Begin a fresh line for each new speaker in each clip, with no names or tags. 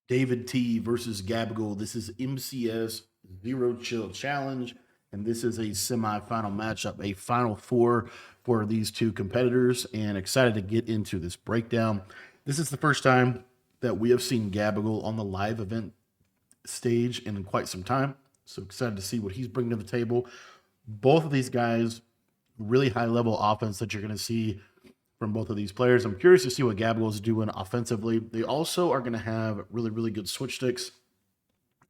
David T versus Gabagool. This is MCS Zero Chill Challenge, and this is a semifinal matchup, a final four for these two competitors. And excited to get into this breakdown. This is the first time that we have seen Gabagool on the live event stage in quite some time. So excited to see what he's bringing to the table. Both of these guys, really high level offense that you're going to see from both of these players. I'm curious to see what Gabriel is doing offensively. They also are going to have really, really good switch sticks,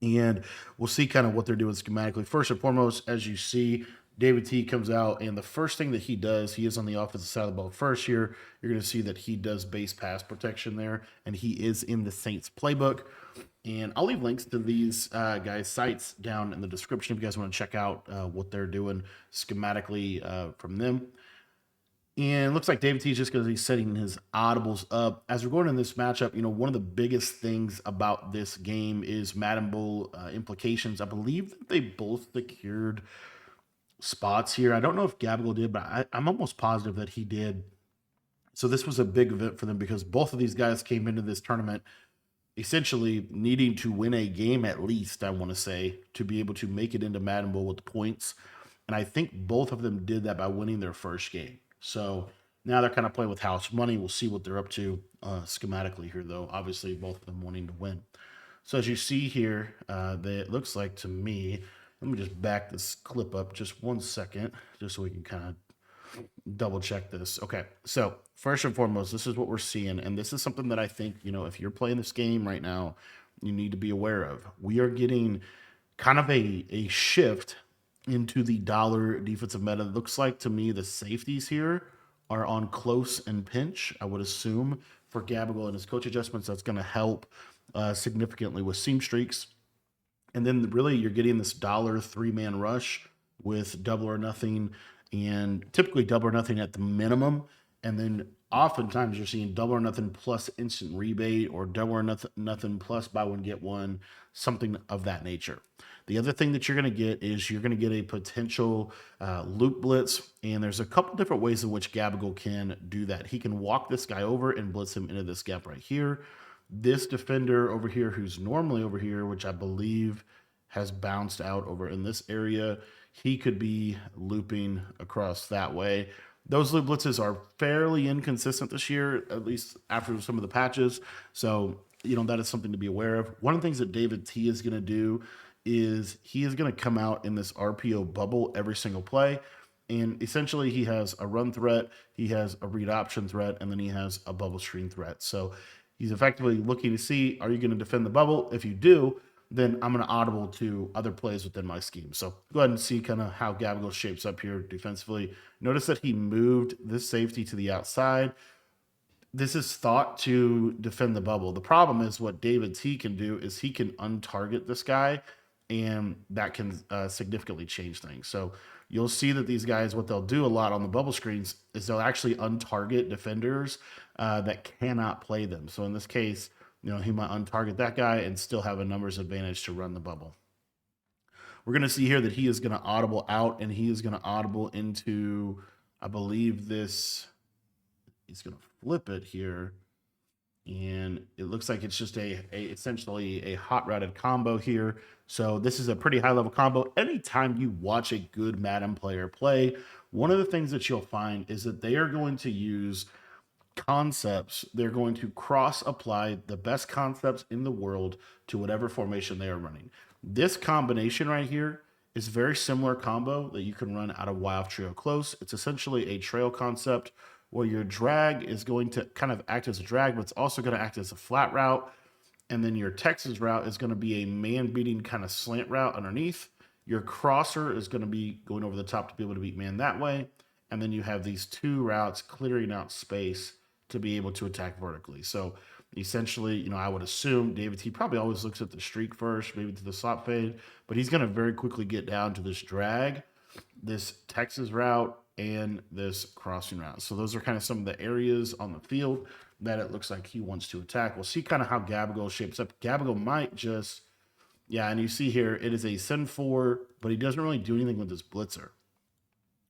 and we'll see kind of what they're doing schematically. First and foremost, as you see, David T comes out, and the first thing that he does, he is on the offensive side of the ball first here. You're going to see that he does base pass protection there, and he is in the Saints playbook. And I'll leave links to these guys' sites down in the description if you guys want to check out what they're doing schematically from them. And it looks like David T is just going to be setting his audibles up. As we're going in this matchup, one of the biggest things about this game is Madden Bowl implications. I believe that they both secured spots here. I don't know if Gabriel did, but I'm almost positive that he did. So this was a big event for them because both of these guys came into this tournament essentially needing to win a game at least, I want to say, to be able to make it into Madden Bowl with the points. And I think both of them did that by winning their first game. So now they're kind of playing with house money. We'll see what they're up to schematically here, though. Obviously, both of them wanting to win. So as you see here, it looks like to me, let me just back this clip up just 1 second, just so we can kind of double check this. Okay, so first and foremost, this is what we're seeing, and this is something that I think, if you're playing this game right now, you need to be aware of. We are getting kind of a shift into the dollar defensive meta. It looks like to me the safeties here are on close and pinch. I would assume for Gabriel and his coach adjustments, that's going to help significantly with seam streaks. And then really you're getting this dollar three-man rush with double or nothing, and typically double or nothing at the minimum. And then oftentimes you're seeing double or nothing plus instant rebate, or double or nothing plus buy one get one, something of that nature. The other thing that you're going to get is you're going to get a potential loop blitz, and there's a couple different ways in which Gabagool can do that. He can walk this guy over and blitz him into this gap right here. This defender over here, who's normally over here, which I believe has bounced out over in this area, he could be looping across that way. Those loop blitzes are fairly inconsistent this year, at least after some of the patches. So, that is something to be aware of. One of the things that David T is going to do is he is going to come out in this RPO bubble every single play. And essentially, he has a run threat, he has a read option threat, and then he has a bubble screen threat. So he's effectively looking to see, are you going to defend the bubble? If you do, then I'm going to audible to other plays within my scheme. So go ahead and see kind of how Gabagool shapes up here defensively. Notice that he moved this safety to the outside. This is thought to defend the bubble. The problem is what David T can do is he can untarget this guy, and that can significantly change things. So you'll see that these guys, what they'll do a lot on the bubble screens is they'll actually untarget defenders that cannot play them. So in this case, he might untarget that guy and still have a numbers advantage to run the bubble. We're going to see here that he is going to audible out, and he is going to audible into, I believe this, he's going to flip it here. And it looks like it's just essentially a hot routed combo here. So this is a pretty high level combo. Anytime you watch a good Madden player play, one of the things that you'll find is that they are going to use concepts. They're going to cross apply the best concepts in the world to whatever formation they are running. This combination right here is a very similar combo that you can run out of Y off Trio Close. It's essentially a trail concept where your drag is going to kind of act as a drag, but it's also going to act as a flat route. And then your Texas route is going to be a man-beating kind of slant route underneath. Your crosser is going to be going over the top to be able to beat man that way. And then you have these two routes clearing out space to be able to attack vertically. So essentially, I would assume David T probably always looks at the streak first, maybe to the slot fade, but he's going to very quickly get down to this drag, this Texas route, and this crossing route. So those are kind of some of the areas on the field that it looks like he wants to attack. We'll see kind of how Gabagool shapes up. Gabagool might just, and you see here, it is a send 4, but he doesn't really do anything with this blitzer.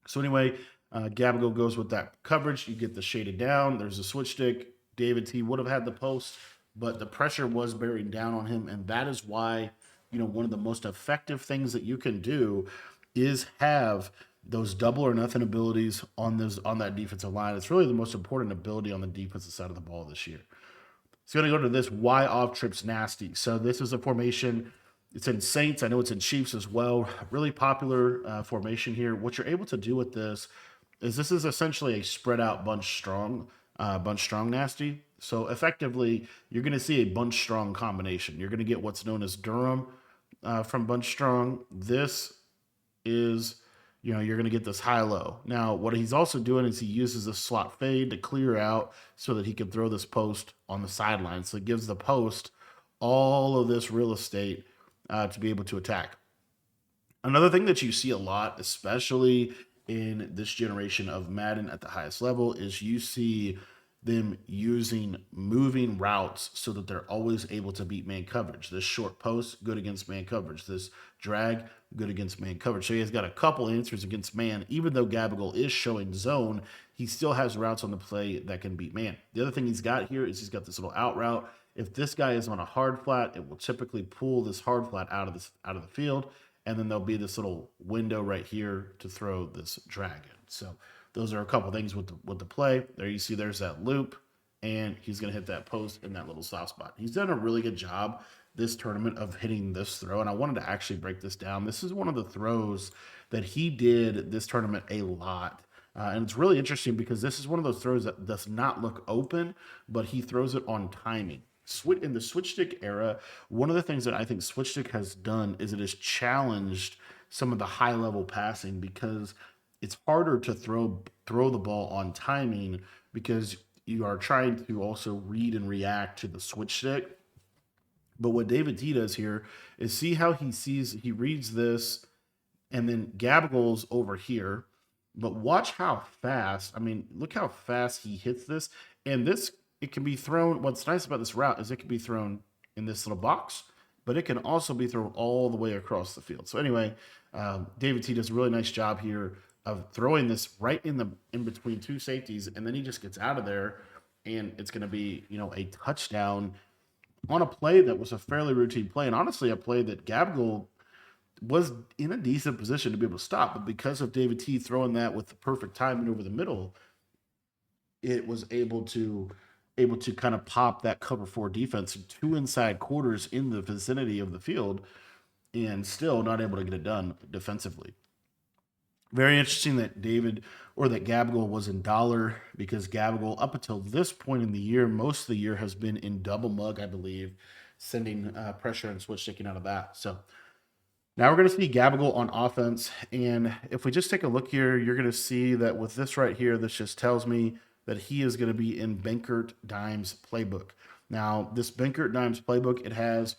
So anyway, Gabagool goes with that coverage. You get the shaded down. There's a switch stick. David T would have had the post, but the pressure was bearing down on him, and that is why, one of the most effective things that you can do is have those double or nothing abilities on that defensive line. It's really the most important ability on the defensive side of the ball this year. It's going to go to this Y off trips nasty. So this is a formation. It's in Saints. I know it's in Chiefs as well. Really popular formation here. What you're able to do with this is essentially a spread out bunch strong nasty. So effectively, you're going to see a bunch strong combination. You're going to get what's known as Durham from bunch strong. This is, you're going to get this high low. Now, what he's also doing is he uses a slot fade to clear out so that he can throw this post on the sideline. So it gives the post all of this real estate to be able to attack. Another thing that you see a lot, especially in this generation of Madden at the highest level, is you see them using moving routes so that they're always able to beat man coverage. This short post, good against man coverage. This drag, good against man coverage. So he has got a couple answers against man. Even though Gabagool is showing zone, he still has routes on the play that can beat man. The other thing he's got here is he's got this little out route. If this guy is on a hard flat, it will typically pull this hard flat out of the field, and then there'll be this little window right here to throw this drag in. So those are a couple things with the play. There you see there's that loop, and he's going to hit that post in that little soft spot. He's done a really good job this tournament of hitting this throw, and I wanted to actually break this down. This is one of the throws that he did this tournament a lot. And it's really interesting because this is one of those throws that does not look open, but he throws it on timing. In the switch stick era, one of the things that I think switch stick has done is it has challenged some of the high level passing because it's harder to throw the ball on timing because you are trying to also read and react to the switch stick. But what David T does here is see how he reads this, and then Gabagool's over here. But watch how fast, look how fast he hits this. And this, it can be thrown, what's nice about this route is it can be thrown in this little box, but it can also be thrown all the way across the field. So anyway, David T does a really nice job here of throwing this right in between two safeties, and then he just gets out of there, and it's going to be, a touchdown on a play that was a fairly routine play, and honestly a play that Gabagool was in a decent position to be able to stop, but because of David T throwing that with the perfect timing over the middle, it was able to kind of pop that cover four defense, two inside quarters in the vicinity of the field, and still not able to get it done defensively. Very interesting that Gabagool was in dollar, because Gabagool up until this point in the year, most of the year has been in double mug, I believe, sending pressure and switch sticking out of that. So now we're going to see Gabagool on offense, and if we just take a look here, you're going to see that with this right here, this just tells me that he is going to be in Benkert Dimes playbook. Now, this Benkert Dimes playbook, it has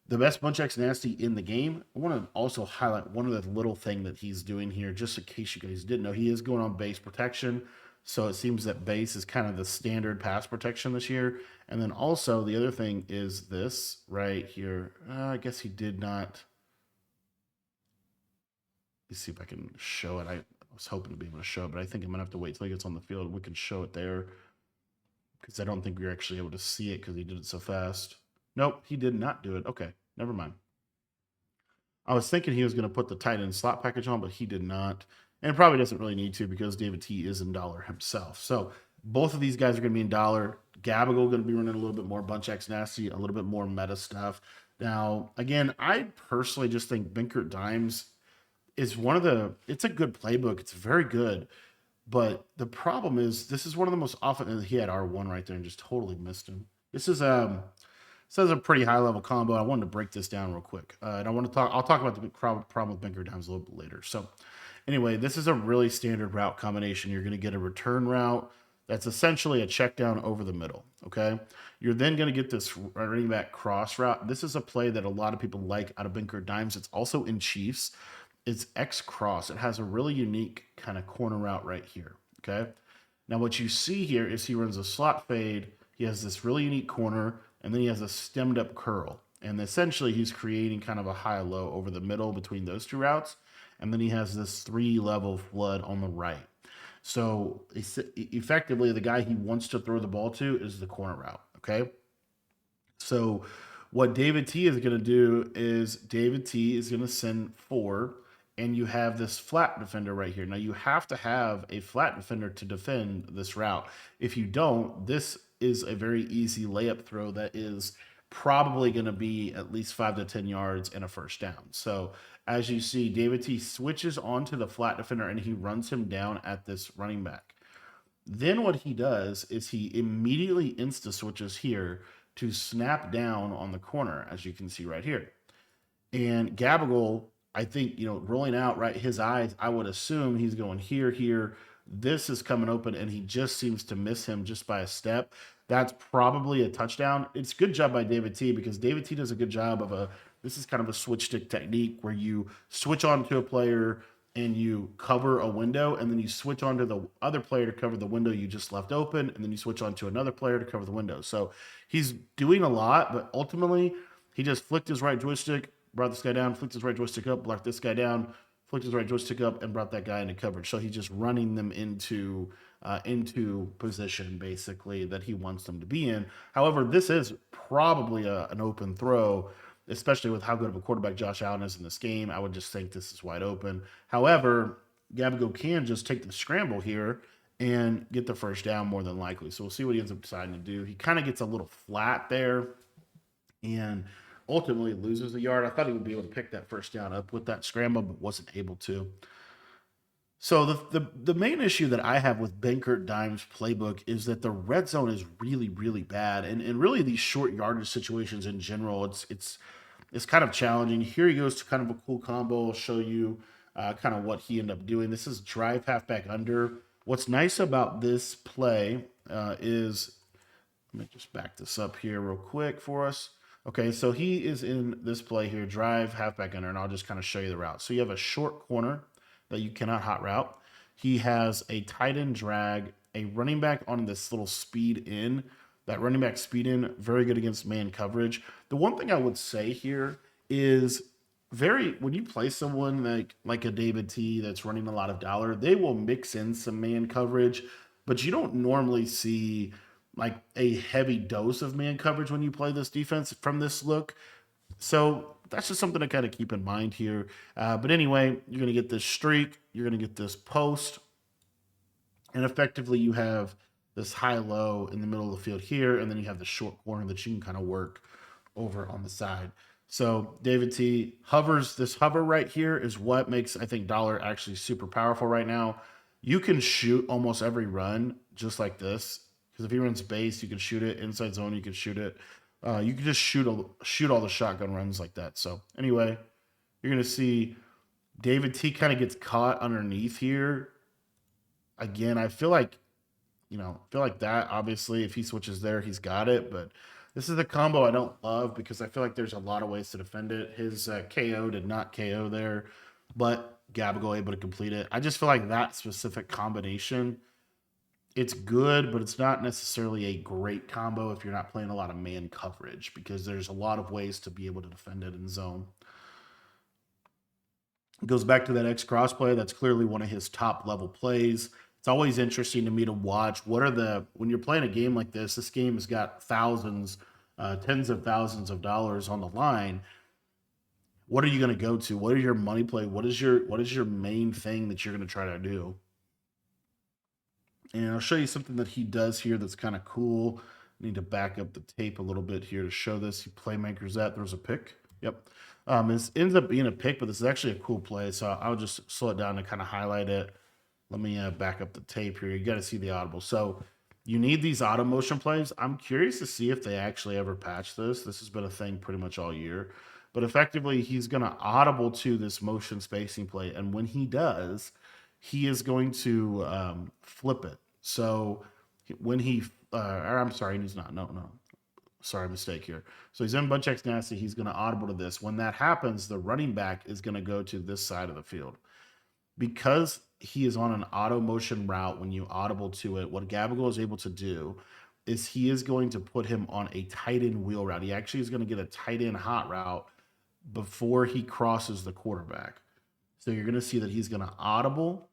the best bunch X nasty in the game. I want to also highlight one of the little thing that he's doing here, just in case you guys didn't know. He is going on base protection, so it seems that base is kind of the standard pass protection this year. And then also the other thing is this right here. I guess he did not. Let's see if I can show it. I was hoping to be able to show it, but I think I'm going to have to wait till he gets on the field. We can show it there because I don't think we're actually able to see it because he did it so fast. Nope, he did not do it. Okay, never mind. I was thinking he was going to put the tight end slot package on, but he did not. And probably doesn't really need to because David T is in dollar himself. So both of these guys are going to be in dollar. Gabagool going to be running a little bit more bunch X nasty, a little bit more meta stuff. Now, again, I personally just think Benkert Dimes is it's a good playbook. It's very good. But the problem is this is one of the most often, he had R1 right there and just totally missed him. This is a pretty high level combo. I wanted to break this down real quick. And I'll talk about the problem with Benkert Dimes a little bit later. So anyway, this is a really standard route combination. You're going to get a return route that's essentially a check down over the middle. Okay. You're then going to get this running back cross route. This is a play that a lot of people like out of Benkert Dimes. It's also in Chiefs. It's X cross. It has a really unique kind of corner route right here. Okay. Now what you see here is he runs a slot fade. He has this really unique corner, and then he has a stemmed up curl. And essentially he's creating kind of a high-low over the middle between those two routes. And then he has this 3-level flood on the right. So effectively the guy he wants to throw the ball to is the corner route. Okay. So what David T is going to do is David T is going to send 4, and you have this flat defender right here. Now you have to have a flat defender to defend this route. If you don't, this is a very easy layup throw that is probably going to be at least 5 to 10 yards and a first down. So as you see, David T switches onto the flat defender and he runs him down at this running back. Then what he does is he immediately insta switches here to snap down on the corner, as you can see right here. And Gabagool, I think, rolling out right his eyes, I would assume he's going here, here. This is coming open, and he just seems to miss him just by a step. That's probably a touchdown. It's good job by David T because David T does a good job of this is kind of a switch stick technique where you switch on to a player and you cover a window, and then you switch on to the other player to cover the window you just left open, and then you switch on to another player to cover the window. So he's doing a lot, but ultimately he just flicked his right joystick, brought this guy down, flicked his right joystick up, blocked this guy down, flicked his right joystick up, and brought that guy into coverage. So he's just running them into position, basically, that he wants them to be in. However, this is probably an open throw, especially with how good of a quarterback Josh Allen is in this game. I would just think this is wide open. However, Gabagool can just take the scramble here and get the first down more than likely. So we'll see what he ends up deciding to do. He kind of gets a little flat there and ultimately loses a yard. I thought he would be able to pick that first down up with that scramble, but wasn't able to. So the main issue that I have with Benkert Dime's playbook is that the red zone is really, really bad. And really these short yardage situations in general, it's kind of challenging. Here he goes to kind of a cool combo. I'll show you kind of what he ended up doing. This is drive halfback under. What's nice about this play is, let me just back this up here real quick for us. Okay, so he is in this play here, drive halfback under, and I'll just kind of show you the route. So you have a short corner that you cannot hot route. He has a tight end drag, a running back on this little speed in. That running back speed in, very good against man coverage. The one thing I would say here is when you play someone like a David T that's running a lot of dollar, they will mix in some man coverage, but you don't normally see like a heavy dose of man coverage when you play this defense from this look. So that's just something to kind of keep in mind here. But anyway, you're going to get this streak, you're going to get this post, and effectively you have this high-low in the middle of the field here, and then you have the short corner that you can kind of work over on the side. So David T hovers. This hover right here is what makes, I think, dollar actually super powerful right now. You can shoot almost every run just like this, because if he runs base, you can shoot it. Inside zone, you can shoot it. You can just shoot all the shotgun runs like that. So anyway, you're going to see David T kind of gets caught underneath here. Again, I feel like that, obviously, if he switches there, he's got it. But this is a combo I don't love because I feel like there's a lot of ways to defend it. His KO did not KO there, but Gabagool able to complete it. I just feel like that specific combination, it's good, but it's not necessarily a great combo if you're not playing a lot of man coverage because there's a lot of ways to be able to defend it in zone. It goes back to that X cross play. That's clearly one of his top level plays. It's always interesting to me to watch when you're playing a game like this game has got thousands, tens of thousands of dollars on the line. What are you going to go to? What are your money play? What is your main thing that you're going to try to do? And I'll show you something that he does here that's kind of cool. I need to back up the tape a little bit here to show this. He playmakers that. There's a pick. Yep. This ends up being a pick, but this is actually a cool play. So I'll just slow it down and kind of highlight it. Let me back up the tape here. You got to see the audible. So you need these auto motion plays. I'm curious to see if they actually ever patch this. This has been a thing pretty much all year. But effectively, he's going to audible to this motion spacing play. And when he does, he is going to flip it. So when he's not. No. Sorry, mistake here. So he's in bunch X nasty. He's going to audible to this. When that happens, the running back is going to go to this side of the field. Because he is on an auto motion route, when you audible to it, what Gabagool is able to do is he is going to put him on a tight end wheel route. He actually is going to get a tight end hot route before he crosses the quarterback. So you're going to see that he's going to audible.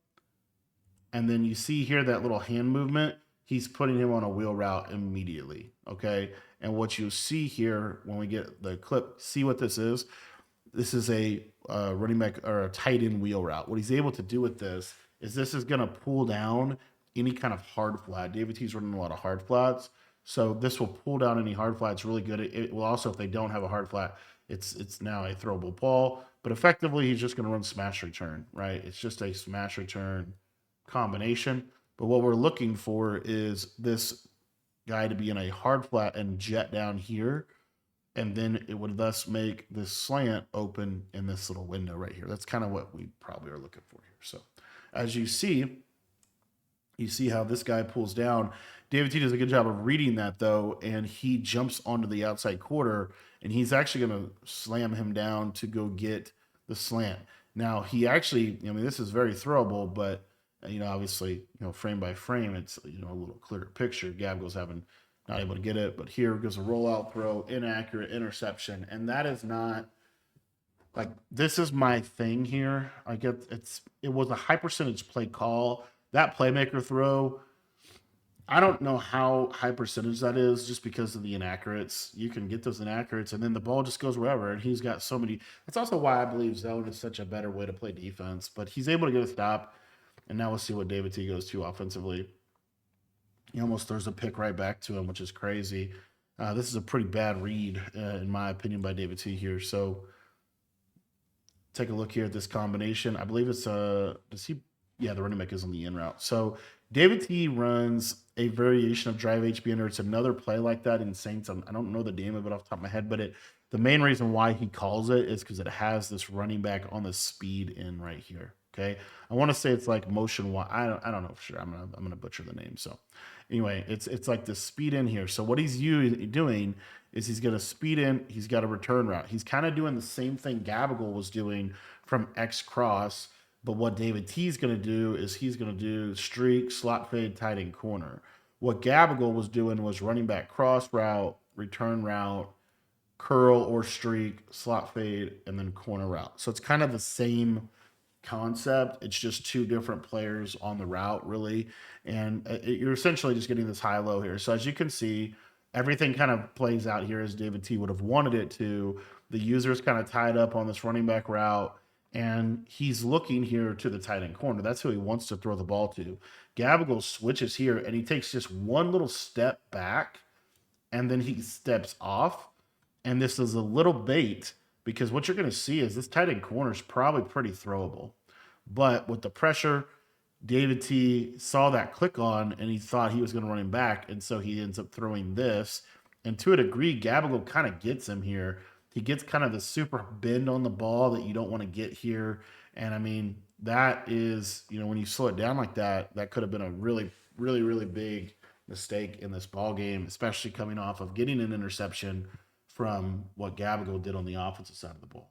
And then you see here that little hand movement. He's putting him on a wheel route immediately. Okay. And what you see here when we get the clip, see what this is? This is a running back or a tight end wheel route. What he's able to do with this is going to pull down any kind of hard flat. David T's running a lot of hard flats. So this will pull down any hard flats really good. It will also, if they don't have a hard flat, it's now a throwable ball. But effectively, he's just going to run smash return, right? It's just a smash return combination. But what we're looking for is this guy to be in a hard flat and jet down here. And then it would thus make this slant open in this little window right here. That's kind of what we probably are looking for here. So as you see how this guy pulls down. David T does a good job of reading that though, and he jumps onto the outside quarter, and he's actually going to slam him down to go get the slant. Now he actually, I mean, this is very throwable, but obviously, frame by frame, it's a little clearer picture. Gab goes having not able to get it, but here goes a rollout throw, inaccurate interception, and that is not like this is my thing here. I get it was a high percentage play call. That playmaker throw, I don't know how high percentage that is just because of the inaccurates. You can get those inaccurates and then the ball just goes wherever. And he's got so many. That's also why I believe zone is such a better way to play defense. But he's able to get a stop. And now we'll see what David T goes to offensively. He almost throws a pick right back to him, which is crazy. This is a pretty bad read, in my opinion, by David T here. So take a look here at this combination. I believe it's the running back is on the in route. So David T runs a variation of drive HB under. It's another play like that in Saints. I don't know the name of it off the top of my head, but the main reason why he calls it is because it has this running back on the speed in right here. Okay, I want to say it's like motion one. I don't know for sure. I'm gonna butcher the name. So anyway, it's like the speed in here. So what he's doing is he's gonna speed in. He's got a return route. He's kind of doing the same thing Gabagool was doing from X cross. But what David T is going to do is he's going to do streak, slot fade, tight end corner. What Gabagool was doing was running back cross route, return route, curl or streak, slot fade, and then corner route. So it's kind of the same concept. It's just two different players on the route, really. And you're essentially just getting this high-low here. So as you can see, everything kind of plays out here as David T would have wanted it to. The user is kind of tied up on this running back route. And he's looking here to the tight end corner. That's who he wants to throw the ball to. Gabagool switches here, and he takes just one little step back, and then he steps off. And this is a little bait because what you're going to see is this tight end corner is probably pretty throwable. But with the pressure, David T saw that click on, and he thought he was going to run him back, and so he ends up throwing this. And to a degree, Gabagool kind of gets him here. He gets kind of the super bend on the ball that you don't want to get here. And I mean, that is, when you slow it down like that, that could have been a really, really, really big mistake in this ball game, especially coming off of getting an interception from what Gabagool did on the offensive side of the ball.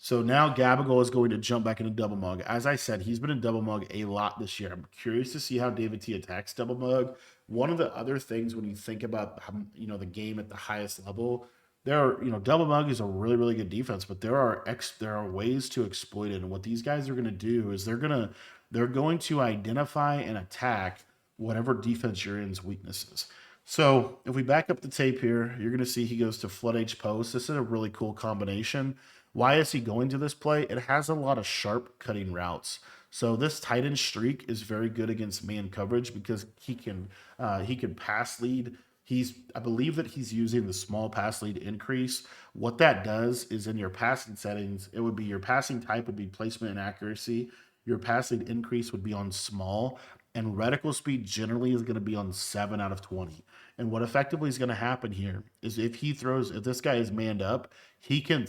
So now Gabagool is going to jump back into double mug. As I said, he's been in double mug a lot this year. I'm curious to see how David T attacks double mug. One of the other things when you think about the game at the highest level, double mug is a really, really good defense, but there are ways to exploit it. And what these guys are going to do is they're going to identify and attack whatever defense you're in's weaknesses. So if we back up the tape here, you're going to see he goes to flood H post. This is a really cool combination. Why is he going to this play? It has a lot of sharp cutting routes. So this tight end streak is very good against man coverage because he can pass lead. I believe that he's using the small pass lead increase. What that does is in your passing settings, it would be your passing type would be placement and accuracy. Your pass lead increase would be on small, and reticle speed generally is going to be on 7 out of 20. And what effectively is going to happen here is if this guy is manned up, he can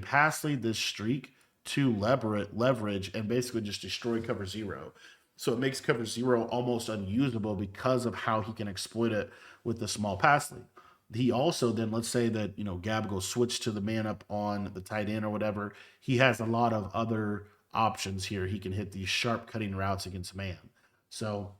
pass lead this streak to leverage and basically just destroy cover zero. So it makes cover zero almost unusable because of how he can exploit it with the small pass lead. He also then, let's say that, Gabagool switched to the man up on the tight end or whatever. He has a lot of other options here. He can hit these sharp cutting routes against man. So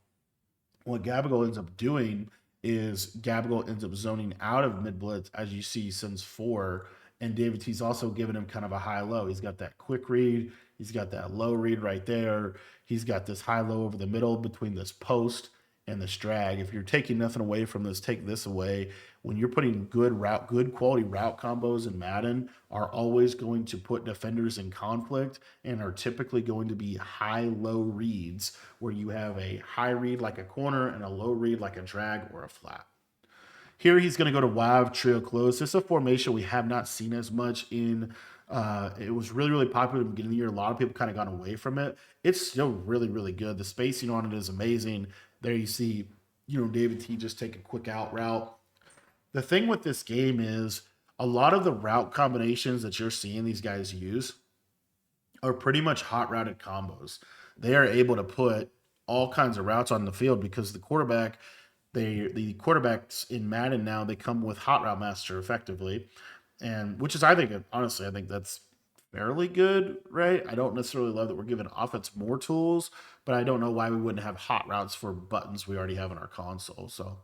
what Gabagool ends up doing is Gabagool ends up zoning out of mid blitz, as you see, sends 4. And David T's also giving him kind of a high-low. He's got that quick read. He's got that low read right there. He's got this high-low over the middle between this post and this drag. If you're taking nothing away from this, take this away. When you're putting good quality route combos in Madden, are always going to put defenders in conflict and are typically going to be high-low reads, where you have a high read like a corner and a low read like a drag or a flat. Here he's going to go to wide trio close. This is a formation we have not seen as much in. It was really, really popular at the beginning of the year. A lot of people kind of got away from it. It's still really, really good. The spacing on it is amazing. There you see, David T just take a quick out route. The thing with this game is a lot of the route combinations that you're seeing these guys use are pretty much hot routed combos. They are able to put all kinds of routes on the field because the quarterbacks in Madden now, they come with Hot Route Master effectively, and which is, I think that's fairly good, right? I don't necessarily love that we're giving offense more tools, but I don't know why we wouldn't have hot routes for buttons we already have in our console. So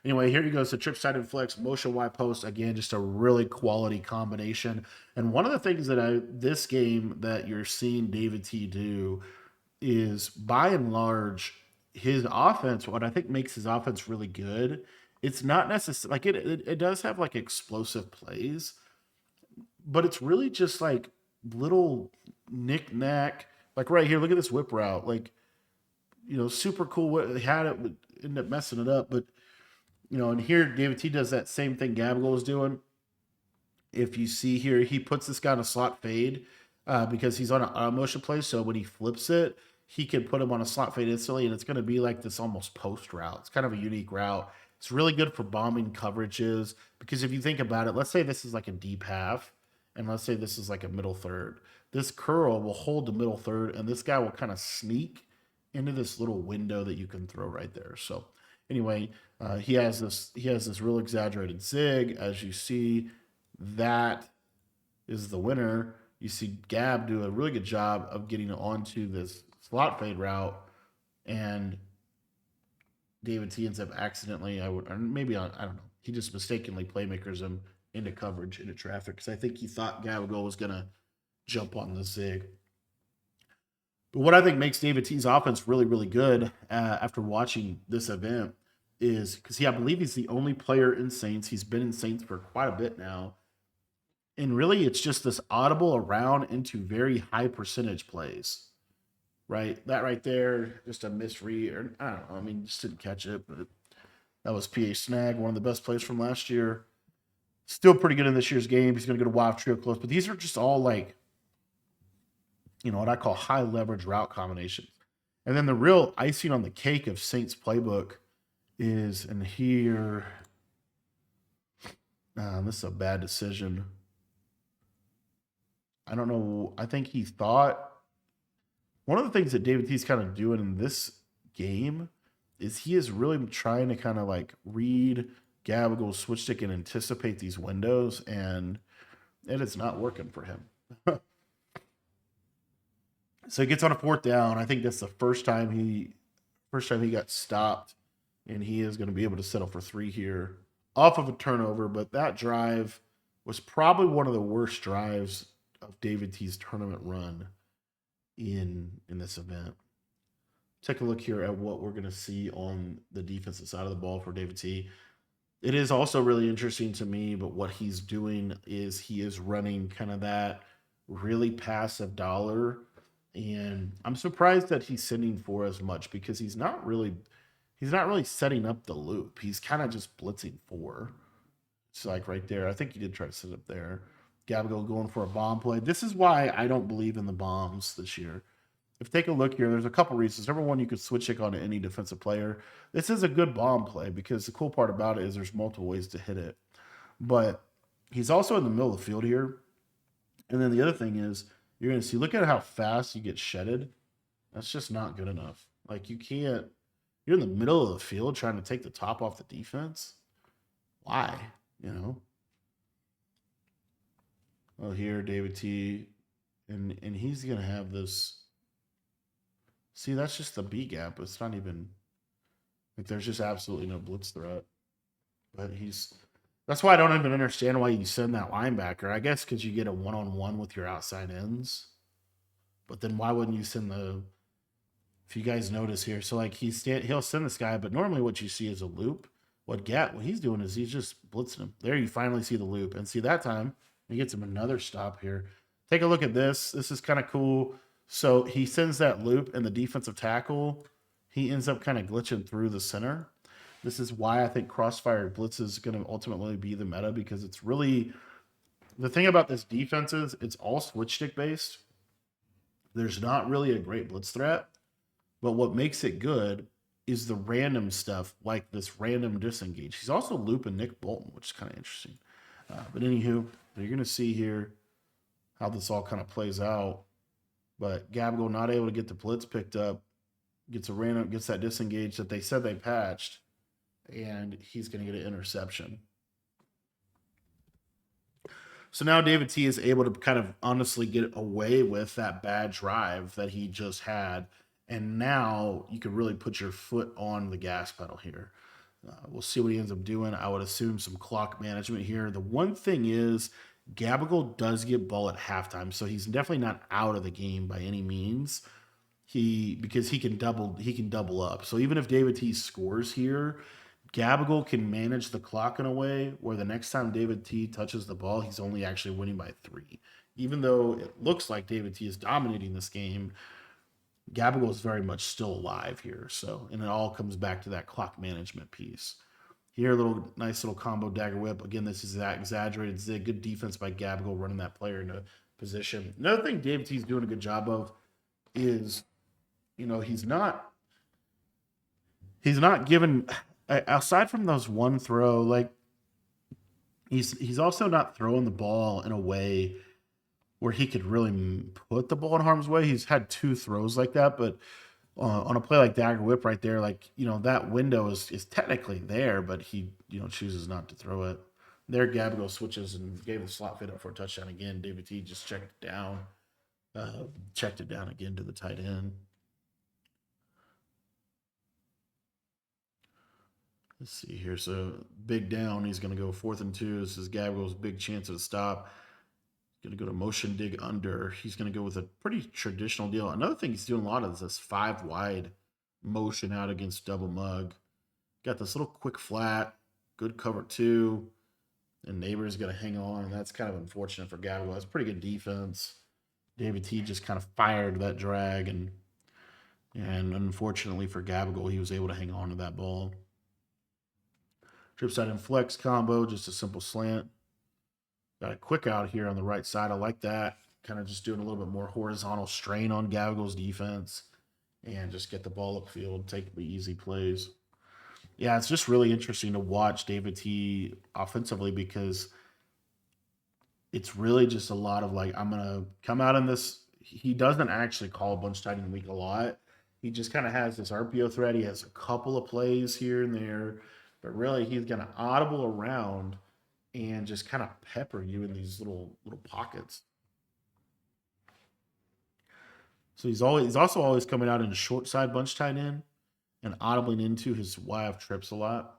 anyway, here he goes to trip side and flex, motion Y post. Again, just a really quality combination. And one of the things that this game that you're seeing David T do is, by and large, his offense, what I think makes his offense really good, it's not necessarily like it does have like explosive plays, but it's really just like little knick-knack. Like right here, look at this whip route. Like, super cool. They had it, would end up messing it up. But, and here David T does that same thing Gabagool is doing. If you see here, he puts this guy on a slot fade because he's on a motion play. So when he flips it, he can put him on a slot fade instantly, and it's going to be like this almost post route. It's kind of a unique route. It's really good for bombing coverages because if you think about it, let's say this is like a deep half, and let's say this is like a middle third. This curl will hold the middle third, and this guy will kind of sneak into this little window that you can throw right there. So anyway, he has this real exaggerated zig. As you see, that is the winner. You see Gab do a really good job of getting onto this slot fade route, and David T ends up accidentally, I don't know, he just mistakenly playmakers him into coverage, into traffic, because I think he thought Gabagool was going to jump on the zig. But what I think makes David T's offense really, really good after watching this event is because I believe he's the only player in Saints. He's been in Saints for quite a bit now. And really, it's just this audible around into very high percentage plays. Right, that right there, just a misread, or I don't know. I mean, just didn't catch it, but that was PA Snag, one of the best plays from last year. Still pretty good in this year's game. He's going to go to wild trio close, but these are just all like, what I call high leverage route combinations. And then the real icing on the cake of Saints playbook is, and here, this is a bad decision. I don't know. I think he thought. One of the things that David T's kind of doing in this game is he is really trying to kind of like read Gabagool's switch stick and anticipate these windows, and it is not working for him. So he gets on a fourth down. I think that's the first time he got stopped, and he is going to be able to settle for 3 here off of a turnover. But that drive was probably one of the worst drives of David T's tournament run in this event. Take a look here at what we're going to see on the defensive side of the ball for David T. It is also really interesting to me, but what he's doing is he is running kind of that really passive dollar, and I'm surprised that he's sending for as much because he's not really setting up the loop. He's kind of just blitzing for. It's like right there. I think he did try to set up there. Gabagool going for a bomb play. This is why I don't believe in the bombs this year. If you take a look here, there's a couple reasons. Number one, you could switch it on to any defensive player. This is a good bomb play because the cool part about it is there's multiple ways to hit it. But he's also in the middle of the field here. And then the other thing is you're going to see, look at how fast you get shedded. That's just not good enough. Like you're in the middle of the field trying to take the top off the defense. Why? Oh, here, David T. And he's going to have this. See, that's just the B gap. It's not even, like, there's just absolutely no blitz threat. But that's why I don't even understand why you send that linebacker. I guess because you get a one-on-one with your outside ends. But then why wouldn't you send the If you guys notice here, so like he'll send this guy, but normally what you see is a loop. What he's doing is he's just blitzing him. There you finally see the loop, and see that time he gets him another stop here. Take a look at this. This is kind of cool. So he sends that loop, and the defensive tackle, he ends up kind of glitching through the center. This is why I think crossfire blitz is going to ultimately be the meta, because it's really the thing about this defense is it's all switch stick based. There's not really a great blitz threat, but what makes it good is the random stuff, like this random disengage. He's also looping Nick Bolton, which is kind of interesting. But anywho, you're going to see here how this all kind of plays out. But Gabagool not able to get the blitz picked up, gets that disengage that they said they patched, and he's going to get an interception. So now David T is able to kind of honestly get away with that bad drive that he just had. And now you can really put your foot on the gas pedal here. We'll see what he ends up doing. I would assume some clock management here. The one thing is, Gabagool does get ball at halftime, so he's definitely not out of the game by any means. Because he can double up. So even if David T scores here, Gabagool can manage the clock in a way where the next time David T touches the ball, he's only actually winning by 3. Even though it looks like David T is dominating this game, Gabagool is very much still alive here. So, and it all comes back to that clock management piece. Here, nice little combo dagger whip. Again, this is that exaggerated zig. Good defense by Gabagool running that player into position. Another thing David T is doing a good job of is, he's not given, aside from those one throw, like he's also not throwing the ball in a way where he could really put the ball in harm's way. He's had 2 throws like that, but on a play like dagger whip right there, like, that window is technically there, but he, chooses not to throw it. There, Gabagool switches and gave the slot fit up for a touchdown again. David T just checked it down again to the tight end. Let's see here. So big down. He's going to go 4th and 2. This is Gabagool's big chance of a stop. Going to go to motion dig under. He's going to go with a pretty traditional deal. Another thing he's doing a lot of is this 5 wide motion out against double mug. Got this little quick flat, good cover 2, and Neighbor's going to hang on. That's kind of unfortunate for Gabagool. That's pretty good defense. David T just kind of fired that drag, and unfortunately for Gabagool, he was able to hang on to that ball. Trip side and flex combo, just a simple slant. Got a quick out here on the right side. I like that. Kind of just doing a little bit more horizontal strain on Gabagool's defense and just get the ball upfield, take the easy plays. Yeah, it's just really interesting to watch David T offensively, because it's really just a lot of like, I'm going to come out in this. He doesn't actually call a bunch tight end week a lot. He just kind of has this RPO threat. He has a couple of plays here and there, but really he's going to audible around and just kind of pepper you in these little pockets. So he's also always coming out in a short side bunch tight end and audibling into his YF trips a lot.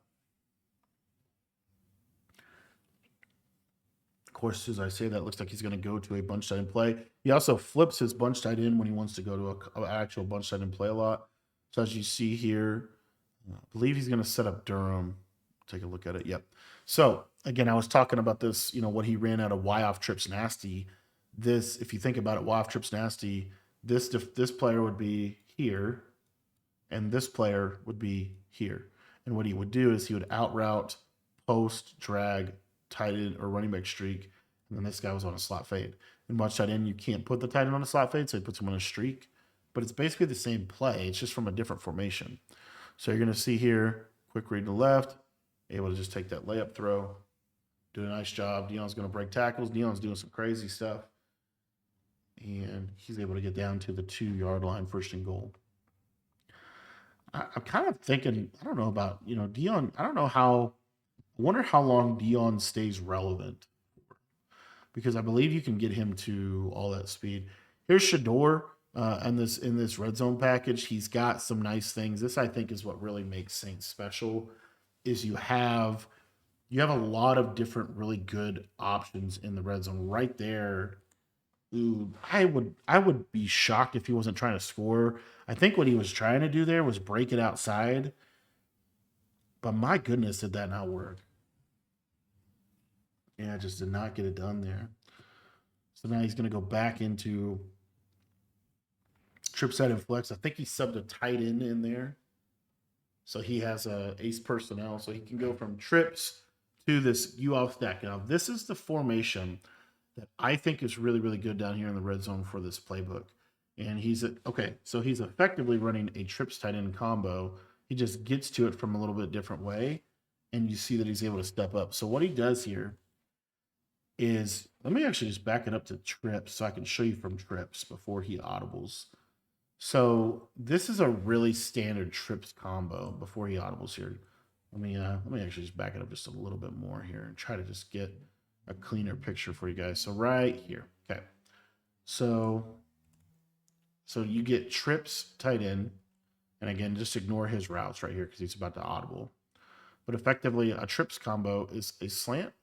Of course, as I say that, looks like he's going to go to a bunch tight end play. He also flips his bunch tight end when he wants to go to an actual bunch tight end play a lot. So as you see here, I believe he's going to set up Durham. Take a look at it. Yep. So again, I was talking about this, what he ran out of Y off trips nasty. This, if you think about it, Y off trips nasty, this player would be here, and this player would be here. And what he would do is he would out route, post, drag, tight end, or running back streak, and then this guy was on a slot fade. And watch tight end, you can't put the tight end on a slot fade, so he puts him on a streak. But it's basically the same play. It's just from a different formation. So you're going to see here, quick read to the left, able to just take that layup throw, do a nice job. Deion's going to break tackles. Deion's doing some crazy stuff. And he's able to get down to the 2-yard line, 1st and goal. I'm kind of thinking, I don't know about, Deion. I don't know I wonder how long Deion stays relevant. Because I believe you can get him to all that speed. Here's Shador in this red zone package. He's got some nice things. This, I think, is what really makes Saints special, is you have a lot of different really good options in the red zone. Right there Ooh, I would be shocked if he wasn't trying to score. I think what he was trying to do there was break it outside, but my goodness, did that not work? Yeah, just did not get it done there. So now he's going to go back into trip side and flex. I think he subbed a tight end in there. So he has a ace personnel. So he can go from trips to this U off stack. Now, this is the formation that I think is really, really good down here in the red zone for this playbook. And okay, so he's effectively running a trips tight end combo. He just gets to it from a little bit different way. And you see that he's able to step up. So what he does here is, let me actually just back it up to trips so I can show you from trips before he audibles. So this is a really standard trips combo before he audibles here. Let me actually just back it up just a little bit more here and try to just get a cleaner picture for you guys. So right here. Okay. So you get trips tight end. And again, just ignore his routes right here because he's about to audible. But effectively, a trips combo is a slant,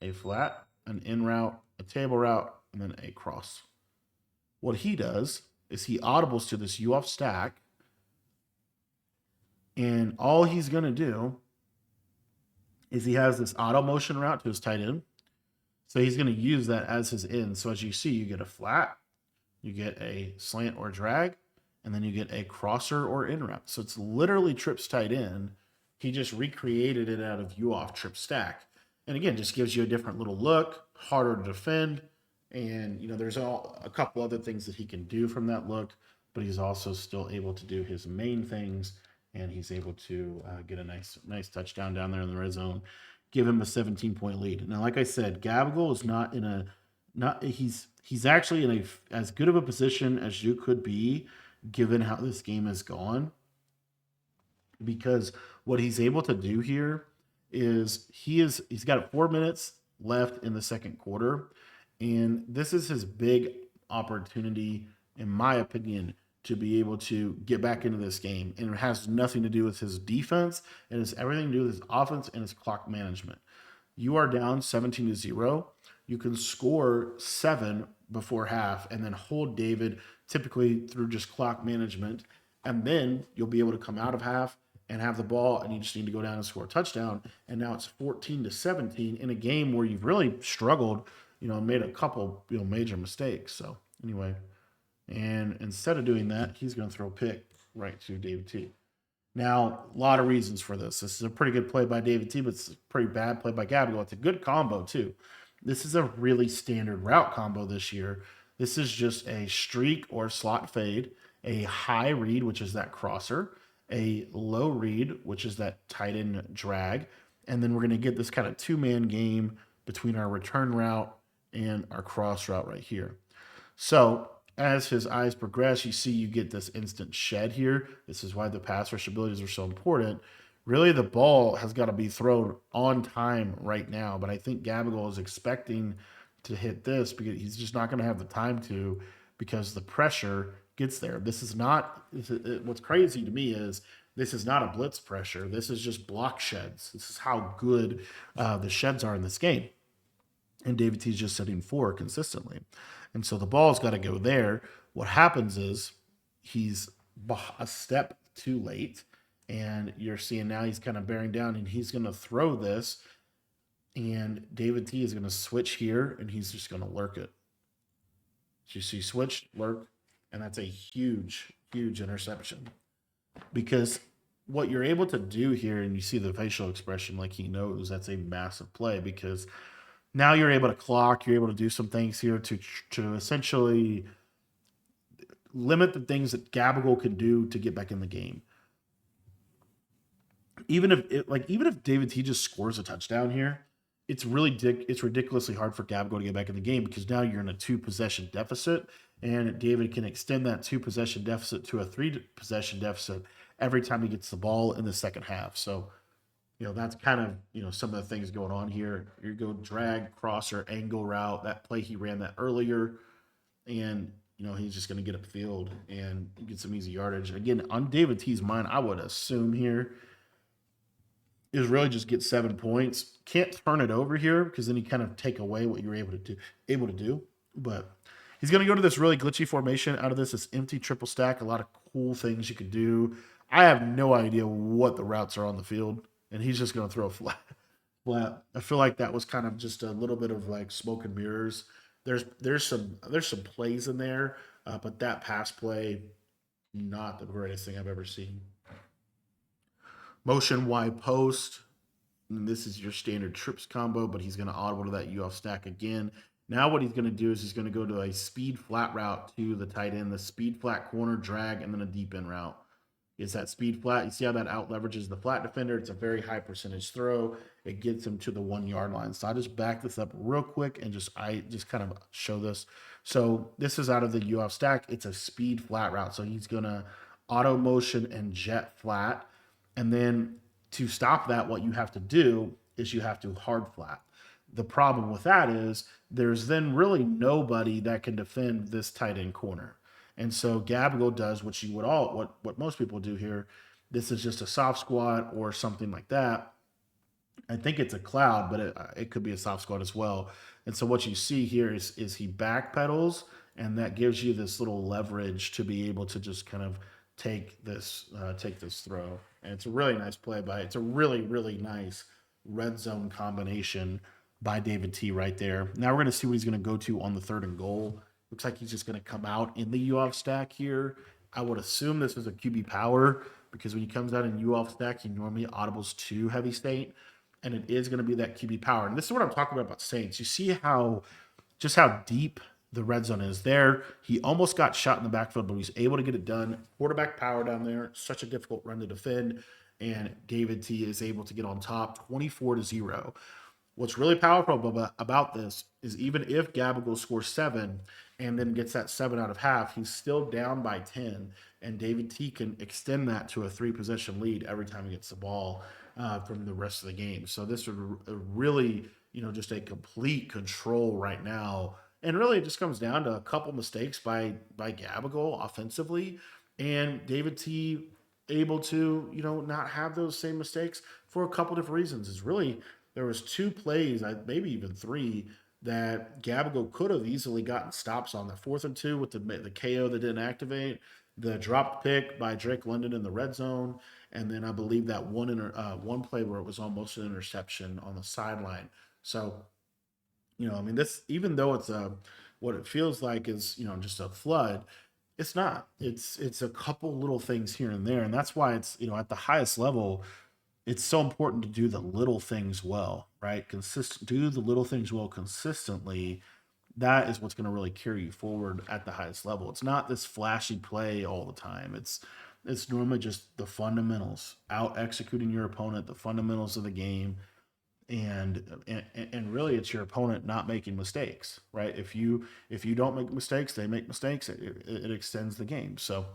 a flat, an in route, a table route, and then a cross. What he does is he audibles to this U off stack, and all he's going to do is he has this auto motion route to his tight end. So he's going to use that as his in. So as you see, you get a flat, you get a slant or drag, and then you get a crosser or in route. So it's literally trips tight end. He just recreated it out of U off trip stack. And again, just gives you a different little look, harder to defend. And, there's a couple other things that he can do from that look, but he's also still able to do his main things. And he's able to get a nice touchdown down there in the red zone, give him a 17-point lead. Now, like I said, Gabagool is he's actually in as good of a position as you could be given how this game has gone, because what he's able to do here is he's got 4 minutes left in the second quarter, and this is his big opportunity, in my opinion, to be able to get back into this game. And it has nothing to do with his defense. It has everything to do with his offense and his clock management. You are down 17-0. You can score 7 before half and then hold David, typically through just clock management. And then you'll be able to come out of half and have the ball, and you just need to go down and score a touchdown. And now it's 14-17 in a game where you've really struggled, made a couple, major mistakes. So anyway, and instead of doing that, he's going to throw a pick right to David T. Now, a lot of reasons for this. This is a pretty good play by David T, but it's a pretty bad play by Gabriel. It's a good combo, too. This is a really standard route combo this year. This is just a streak or slot fade, a high read, which is that crosser, a low read, which is that tight end drag, and then we're going to get this kind of two-man game between our return route and our cross route right here. So as his eyes progress, you get this instant shed here. This is why the pass rush abilities are so important. Really, the ball has got to be thrown on time right now, but I think Gabagool is expecting to hit this because he's just not going to have the time to, because the pressure gets there. What's crazy to me is this is not a blitz pressure. This is just block sheds. This is how good the sheds are in this game. And David T is just setting 4 consistently. And so the ball's got to go there. What happens is he's a step too late, and you're seeing now he's kind of bearing down, and he's going to throw this, and David T is going to switch here, and he's just going to lurk it. So you see switch, lurk, and that's a huge, huge interception. Because what you're able to do here, and you see the facial expression like he knows that's a massive play, because now you're able to clock, you're able to do some things here to essentially limit the things that Gabagool can do to get back in the game. Even if David T just scores a touchdown here, it's ridiculously hard for Gabagool to get back in the game, because now you're in a 2-possession deficit, and David can extend that 2-possession deficit to a 3-possession deficit every time he gets the ball in the second half. So that's kind of, some of the things going on here. You go drag, crosser, angle route. That play he ran that earlier. And, he's just going to get upfield and get some easy yardage. Again, on David T's mind, I would assume here is really just get 7 points. Can't turn it over here because then you kind of take away what you're able to do. But He's going to go to this really glitchy formation out of this empty triple stack. A lot of cool things you could do. I have no idea what the routes are on the field, and he's just going to throw a flat. Flat. I feel like that was kind of just a little bit of like smoke and mirrors. There's some plays in there, but that pass play, not the greatest thing I've ever seen. Motion Y post. And this is your standard trips combo, but he's going to audible to that U off stack again. Now what he's going to do is he's going to go to a speed flat route to the tight end, the speed flat corner drag, and then a deep end route. Is that speed flat? You see how that out leverages the flat defender? It's a very high percentage throw. It gets him to the 1 yard line. So I'll just back this up real quick and just kind of show this. So this is out of the U off stack. It's a speed flat route. So he's gonna auto motion and jet flat. And then to stop that, what you have to do is you have to hard flat. The problem with that is there's then really nobody that can defend this tight end corner. And so Gabriel does what you would what most people do here. This is just a soft squat or something like that. I think it's a cloud, but it could be a soft squat as well. And so what you see here is he backpedals, and that gives you this little leverage to be able to just kind of take this throw. And it's a really nice play by. It's a really nice red zone combination by David T right there. Now we're going to see what he's going to go to on the 3rd and goal. Looks like he's just going to come out in the U off stack here. I would assume this is a QB power because when he comes out in U off stack, he normally audibles to heavy state, and it is going to be that QB power. And this is what I'm talking about Saints. You see how deep the red zone is there. He almost got shot in the backfield, but he's able to get it done. Quarterback power down there. Such a difficult run to defend, and David T is able to get on top 24-0. What's really powerful about this is even if Gabagool scores 7 and then gets that 7 out of half, he's still down by 10, and David T can extend that to a 3-possession lead every time he gets the ball from the rest of the game. So this would really, just a complete control right now. And really it just comes down to a couple mistakes by Gabagool offensively, and David T able to, not have those same mistakes for a couple different reasons. Is really there was 2 plays, maybe even 3, that Gabagool could have easily gotten stops on. The 4th and 2 with the KO that didn't activate, the dropped pick by Drake London in the red zone, and then I believe that one play where it was almost an interception on the sideline. So, this, even though it's what it feels like is, just a flood, it's not. It's a couple little things here and there, and that's why it's, at the highest level, it's so important to do the little things well, right? Do the little things well consistently. That is what's going to really carry you forward at the highest level. It's not this flashy play all the time. It's normally just the fundamentals, out executing your opponent, the fundamentals of the game, and really it's your opponent not making mistakes, right? If you don't make mistakes, they make mistakes. It extends the game. So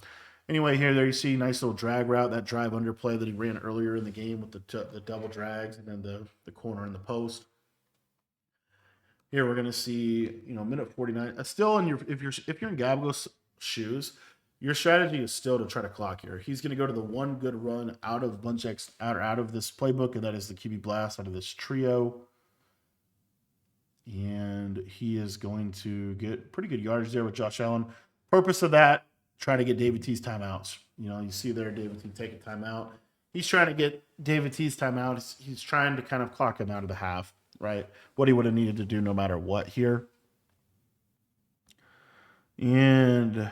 anyway, there you see nice little drag route, that drive underplay that he ran earlier in the game with the double drags and then the corner and the post. Here we're going to see, minute 49. Still if you're in Gabagool's shoes, your strategy is still to try to clock here. He's going to go to the one good run out of out of this playbook, and that is the QB blast out of this trio. And he is going to get pretty good yardage there with Josh Allen. Purpose of that, try to get David T's timeouts. You see there David T taking timeout. He's trying to get David T's timeout. He's trying to kind of clock him out of the half, right? What he would have needed to do no matter what here. And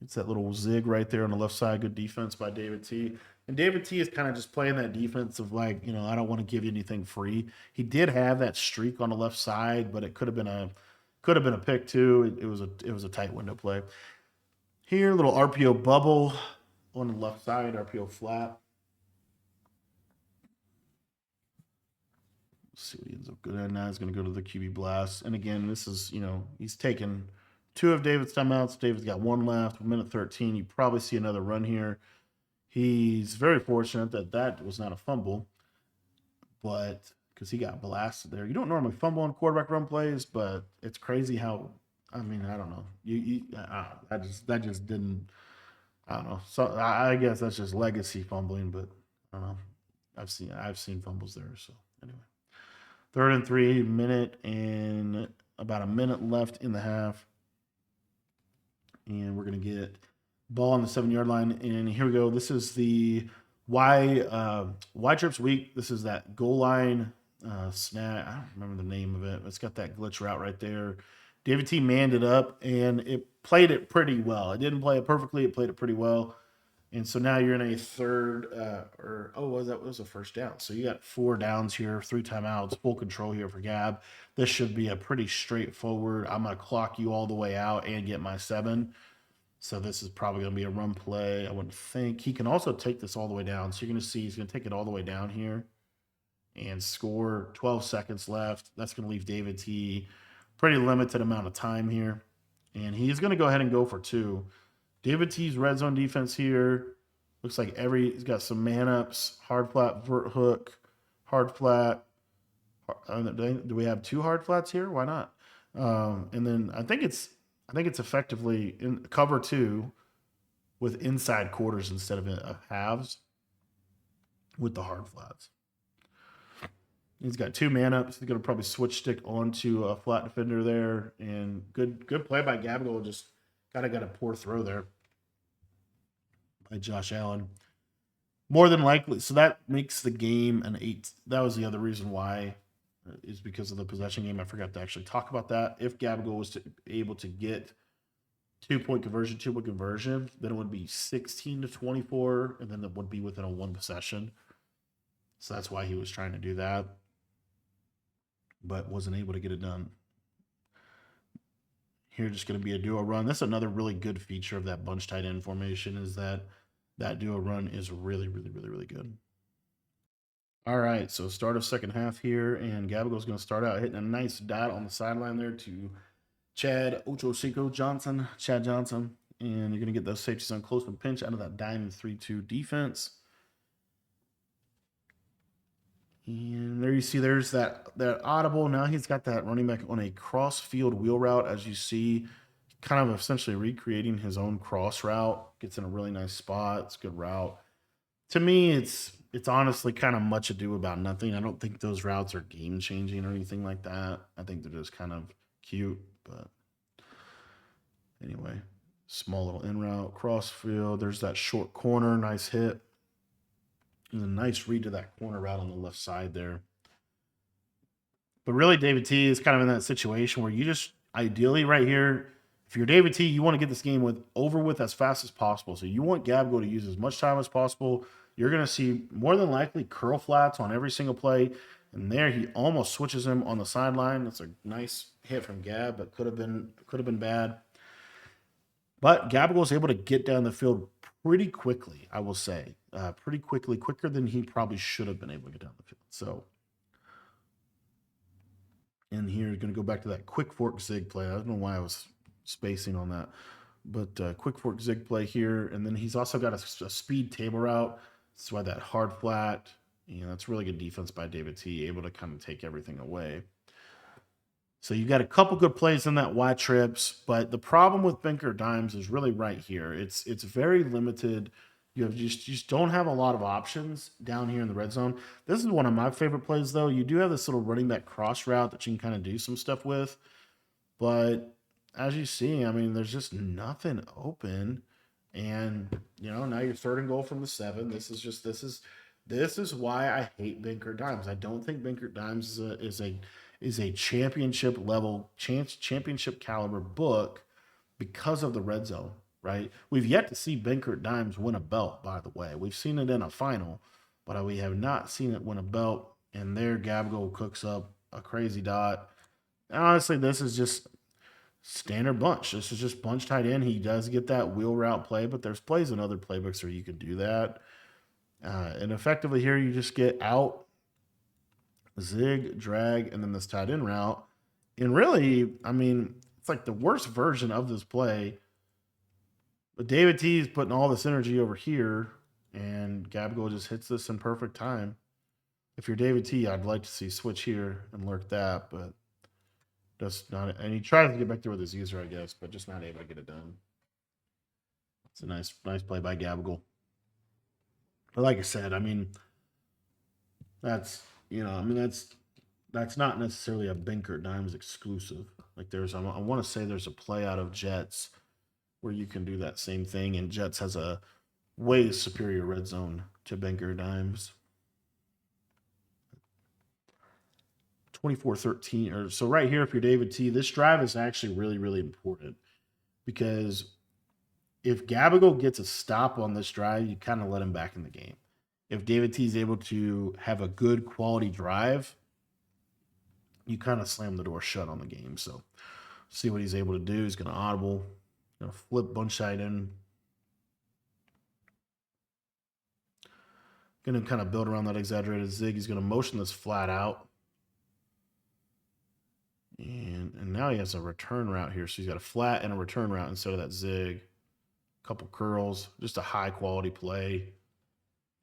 it's that little zig right there on the left side. Good defense by David T. And David T is kind of just playing that defense of like, I don't want to give you anything free. He did have that streak on the left side, but it could have been a pick too. It was a tight window play. Here, little RPO bubble on the left side, RPO flat. Let's see what he ends up good at now. He's going to go to the QB blast. And again, this is, he's taken 2 of David's timeouts. David's got 1 left. Minute 13. You probably see another run here. He's very fortunate that was not a fumble, but because he got blasted there. You don't normally fumble on quarterback run plays, but it's crazy how. I don't know. That just didn't. I don't know. So I guess that's just legacy fumbling, but I don't know. I've seen fumbles there. So anyway, 3rd and 3, minute and about a minute left in the half. and we're going to get ball on the 7-yard line. And here we go. This is the Y trips week. This is that goal line snag. I don't remember the name of it. It's got that glitch route right there. David T manned it up, and it played it pretty well. It didn't play it perfectly. It played it pretty well. And so now you're in a third, that was a first down. So you got 4 downs here, 3 timeouts, full control here for Gab. This should be a pretty straightforward. I'm going to clock you all the way out and get my 7. So this is probably going to be a run play. I wouldn't think. He can also take this all the way down. So you're going to see he's going to take it all the way down here and score. 12 seconds left. That's going to leave David T pretty limited amount of time here. And he's going to go ahead and go for 2. David T's red zone defense here. Looks like he's got some man ups, hard flat, vert hook, hard flat. Do we have 2 hard flats here? Why not? And then I think it's effectively in cover 2 with inside quarters instead of halves with the hard flats. He's got 2 man ups. He's going to probably switch stick onto a flat defender there, and good play by Gabriel. Just kind of got a poor throw there by Josh Allen. More than likely, so that makes the game an 8. That was the other reason why, is because of the possession game. I forgot to actually talk about that. If Gabriel was able to get 2-point conversion, then it would be 16-24, and then it would be within a 1 possession. So that's why he was trying to do that, but wasn't able to get it done. Here, just going to be a duo run. That's another really good feature of that bunch tight end formation, is that duo run is really, really, really, really good. All right, so start of second half here, and Gabriel's going to start out hitting a nice dot on the sideline there to Chad Johnson, and you're going to get those safeties on close and pinch out of that diamond 3-2 defense. And there you see there's that audible. Now he's got that running back on a cross field wheel route, as you see, kind of essentially recreating his own cross route. Gets in a really nice spot. It's a good route. To me, it's honestly kind of much ado about nothing. I don't think those routes are game changing or anything like that. I think they're just kind of cute. But anyway, small little in route, cross field. There's that short corner, nice hit. And a nice read to that corner route on the left side there. But really, David T is kind of in that situation where you just ideally right here, if you're David T, you want to get this game over with as fast as possible. So you want Gabgo to use as much time as possible. You're going to see more than likely curl flats on every single play. And there he almost switches him on the sideline. That's a nice hit from Gab, but could have been bad. But Gabgo was able to get down the field pretty quickly, I will say. Pretty quickly, quicker than he probably should have been able to get down the field. So, and here you're going to go back to that quick fork zig play. I don't know why I was spacing on that, but quick fork zig play here. And then he's also got a speed table route. That's why that hard flat. That's really good defense by David T, able to kind of take everything away. So you got a couple good plays in that Y trips, but the problem with Binker Dimes is really right here. It's very limited. You just don't have a lot of options down here in the red zone. This is one of my favorite plays, though. You do have this little running back cross route that you can kind of do some stuff with, but as you see, I mean, there's just nothing open, and now you're 3rd and goal from the 7. This is why I hate Binker Dimes. I don't think Binker Dimes is a championship level, championship caliber book because of the red zone. Right? We've yet to see Binkert Dimes win a belt, by the way. We've seen it in a final, but we have not seen it win a belt. And there, Gabgo cooks up a crazy dot. And honestly, this is just standard bunch. This is just bunch tight end. He does get that wheel route play, but there's plays in other playbooks where you can do that. And effectively here, you just get out, zig, drag, and then this tight end route. And really, I mean, it's like the worst version of this play. But David T is putting all this energy over here, and Gabgo just hits this in perfect time. If you're David T, I'd like to see switch here and lurk that, but just not. And he tries to get back there with his user, I guess, but just not able to get it done. It's a nice play by Gabgo. But like I said, I mean, that's not necessarily a Binker Dimes exclusive. Like I want to say there's a play out of Jets where you can do that same thing. And Jets has a way superior red zone to Bangor Dimes. 24-13. Or so right here, if you're David T, this drive is actually really, really important because if Gabago gets a stop on this drive, you kind of let him back in the game. If David T is able to have a good quality drive, you kind of slam the door shut on the game. So see what he's able to do. He's going to audible, going to flip bunch side in. Going to kind of build around that exaggerated zig. He's going to motion this flat out. And now he has a return route here. So he's got a flat and a return route instead of that zig. A couple curls, just a high quality play.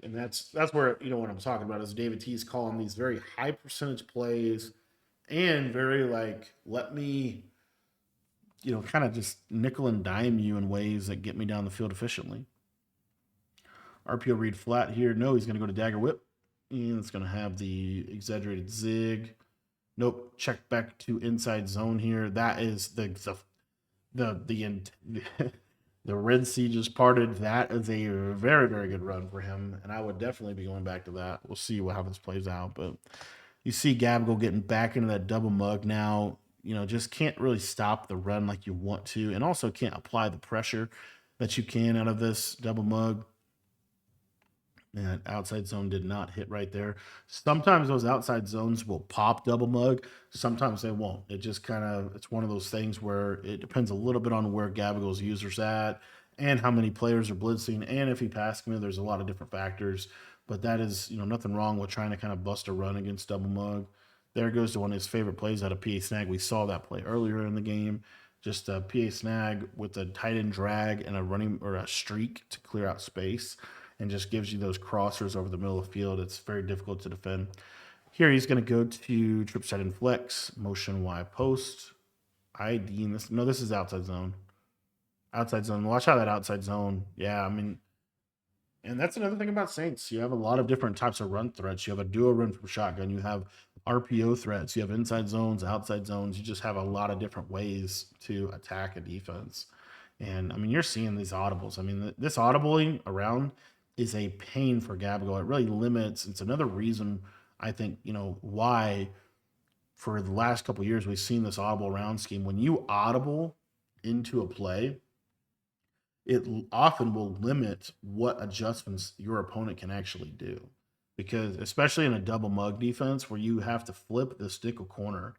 And that's where, what I'm talking about is David T is calling these very high percentage plays and very like, let me, kind of just nickel and dime you in ways that get me down the field efficiently. RPO read flat here. No, he's going to go to dagger whip. And it's going to have the exaggerated zig. Nope. Check back to inside zone here. That is the Red Sea just parted. That is a very, very good run for him. And I would definitely be going back to that. We'll see how this plays out. But you see Gabagool getting back into that double mug now. Just can't really stop the run like you want to. And also can't apply the pressure that you can out of this double mug. And outside zone did not hit right there. Sometimes those outside zones will pop double mug. Sometimes they won't. It just it's one of those things where it depends a little bit on where Gabagool's user's at and how many players are blitzing. And if he passed me, there's a lot of different factors. But that is, nothing wrong with trying to kind of bust a run against double mug. There goes to one of his favorite plays out of PA snag. We saw that play earlier in the game. Just a PA snag with a tight end drag and a running or a streak to clear out space. And just gives you those crossers over the middle of the field. It's very difficult to defend. Here he's going to go to trip side and flex, motion Y post, ID. And this, no, this is outside zone. Outside zone. Watch how that outside zone. Yeah, and that's another thing about Saints. You have a lot of different types of run threats. You have a duo run from shotgun. You have RPO threats. You have inside zones, outside zones. You just have a lot of different ways to attack a defense. And you're seeing these audibles. This audibling around is a pain for Gabagool. It really limits. It's another reason I think, why for the last couple of years we've seen this audible round scheme. When you audible into a play, it often will limit what adjustments your opponent can actually do. Because especially in a double mug defense where you have to flip this nickel corner,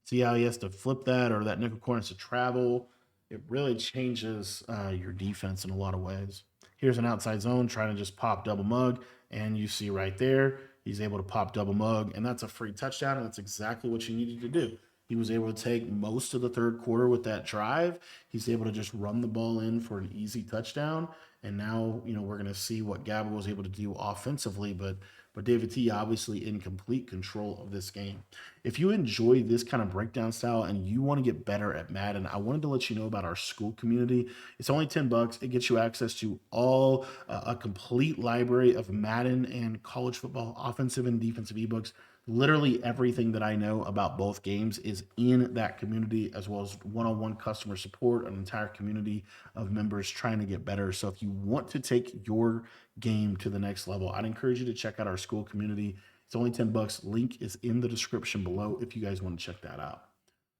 see how he has to flip that or that nickel corner has to travel. It really changes your defense in a lot of ways. Here's an outside zone trying to just pop double mug, and you see right there, he's able to pop double mug, and that's a free touchdown, and that's exactly what you needed to do. He was able to take most of the third quarter with that drive. He's able to just run the ball in for an easy touchdown, and now, we're going to see what Gabba was able to do offensively, but David T obviously in complete control of this game. If you enjoy this kind of breakdown style and you want to get better at Madden, I wanted to let you know about our school community. It's only $10. It gets you access to all a complete library of Madden and college football offensive and defensive ebooks. Literally everything that I know about both games is in that community, as well as one-on-one customer support, an entire community of members trying to get better. So if you want to take your game to the next level, I'd encourage you to check out our school community. It's only $10. Link is in the description below if you guys want to check that out.